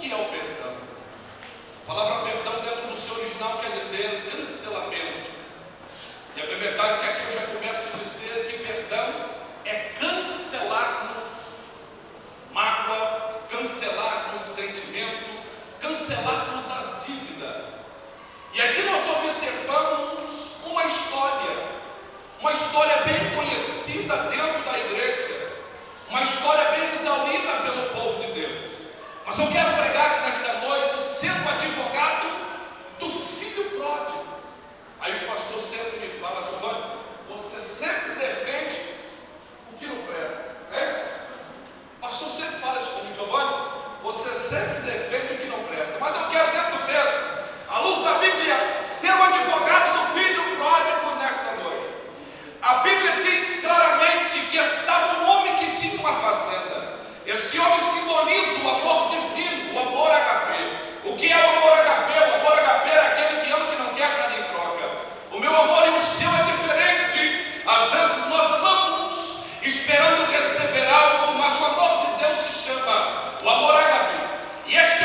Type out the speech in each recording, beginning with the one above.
que é o perdão? A palavra perdão dentro do seu original quer dizer cancelamento. E a verdade é que aqui eu já começo a dizer que perdão é cancelar-nos mágoa, cancelar-nos sentimento, cancelar-nos as dívidas. E aqui nós observamos uma história bem conhecida dentro da igreja, uma história bem exaurida pelo povo de Deus. Mas eu quero pregar aqui nesta noite sendo advogado do filho pródigo. Aí o pastor sempre me fala: Giovanni, você sempre defende o que não presta, é isso? O pastor sempre fala isso comigo: Giovanni, você sempre defende o que não presta. Mas eu quero, dentro do texto, à luz da Bíblia, ser o advogado do filho pródigo nesta noite. A Bíblia diz claramente que estava um homem que tinha uma fazenda. Este homem simboliza o amor divino, o amor HP. O que é o amor HP? O amor HP é aquele que ama, que não quer nada em troca. O meu amor e o seu é diferente. Às vezes nós amamos esperando receber algo, mas o amor de Deus se chama o amor HP. E este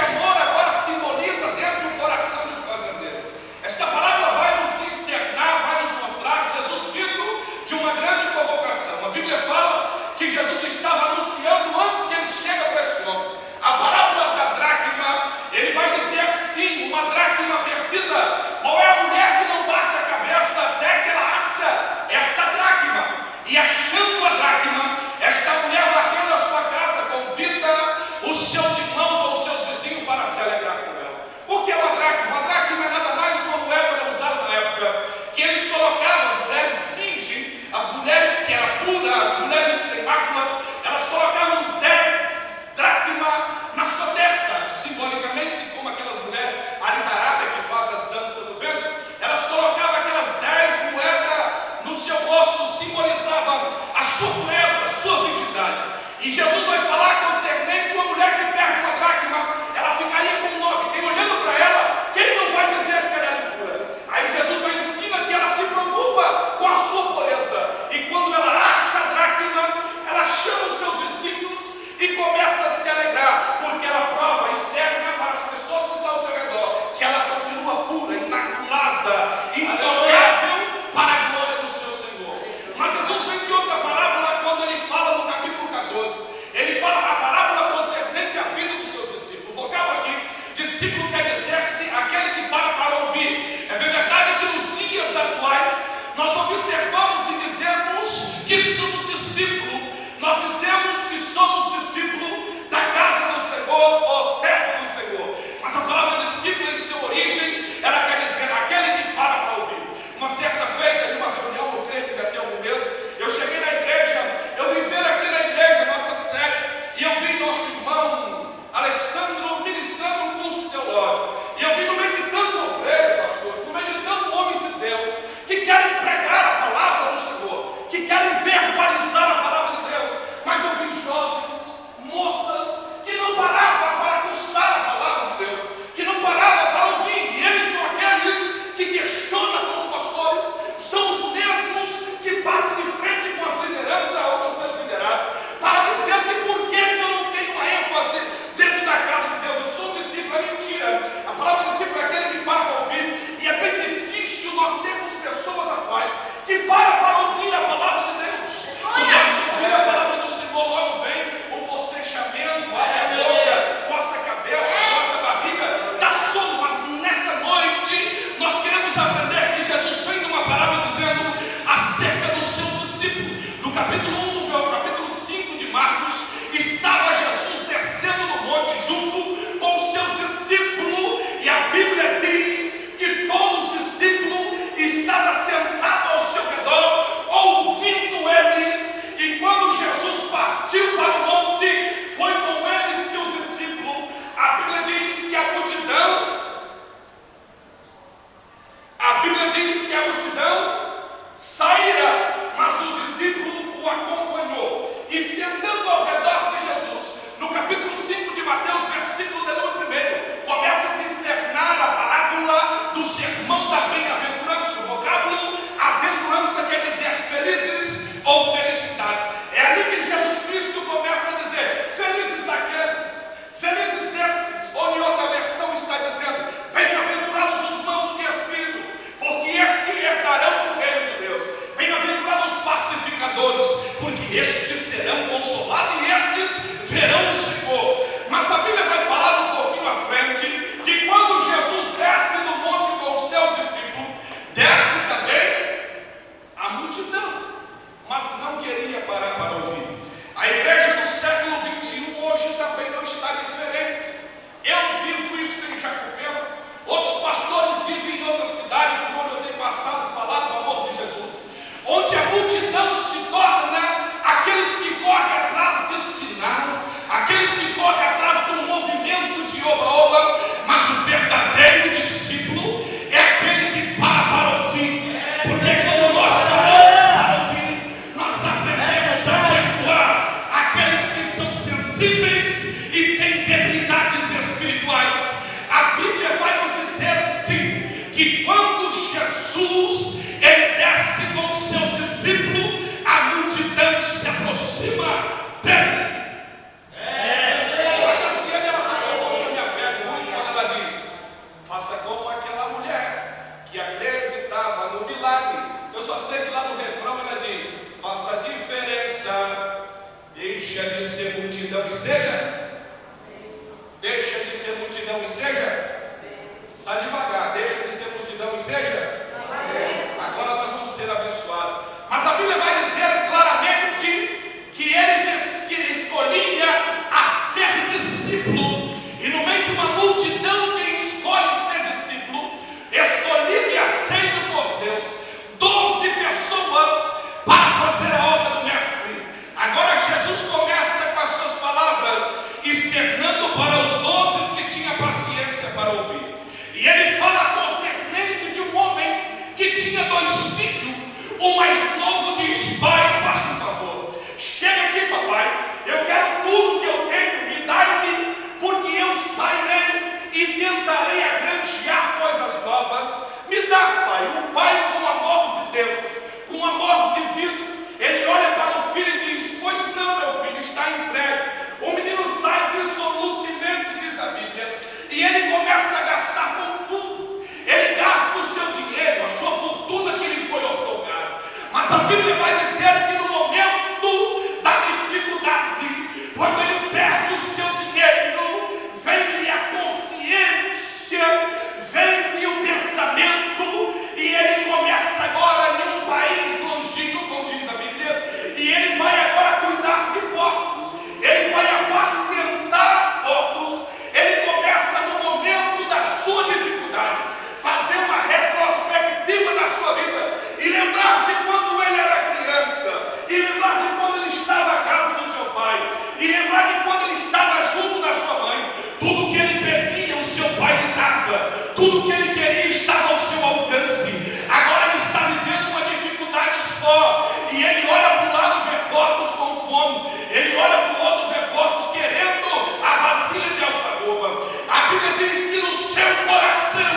tudo que ele queria estava ao seu alcance. Agora ele está vivendo uma dificuldade só. E ele olha para um lado, vê porcos com fome. Ele olha para o outro, vê porcos querendo a vasilha de alfarroba. A Bíblia diz que no seu coração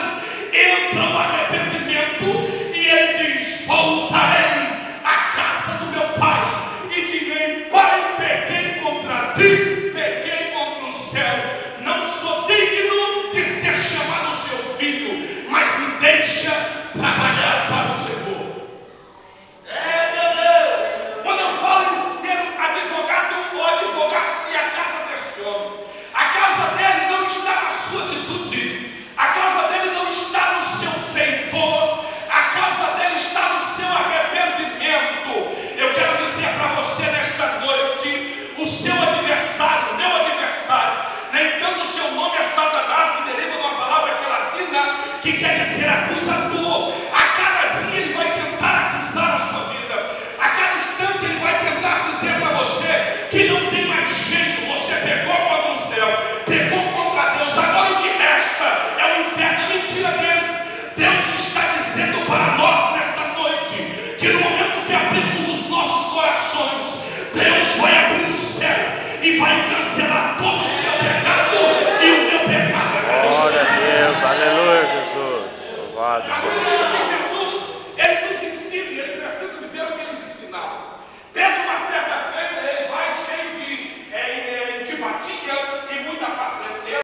entra o arrependimento e ele diz: voltarei à casa do meu pai e direi: pai, pequei contra ti, pequei contra o céu, não sou digno de ser chamado seu filho, mas me deixa trabalhar para o Senhor. Quando eu falo em ser advogado ou advocacia, a casa desse homem, a causa dele não está na sua atitude, a causa dele não está no seu feitor, a causa dele está no seu arrependimento. Eu quero dizer para você nesta noite: o seu adversário, o meu adversário, nem tanto o seu nome é Satanás, que deriva de uma palavra que é latina, que quer dizer acusador. A cada dia ele vai tentar acusar a sua vida, a cada instante ele vai tentar dizer para você que não tem mais jeito, você pecou contra o céu, pecou contra Deus, agora o que resta é o inferno. É mentira dele. Deus está dizendo para nós nesta noite que no momento que abrimos os nossos corações, Deus vai abrir o céu e vai cancelar todo o seu pecado e o meu pecado. Glória a Deus, aleluia, Jesus. Louvado.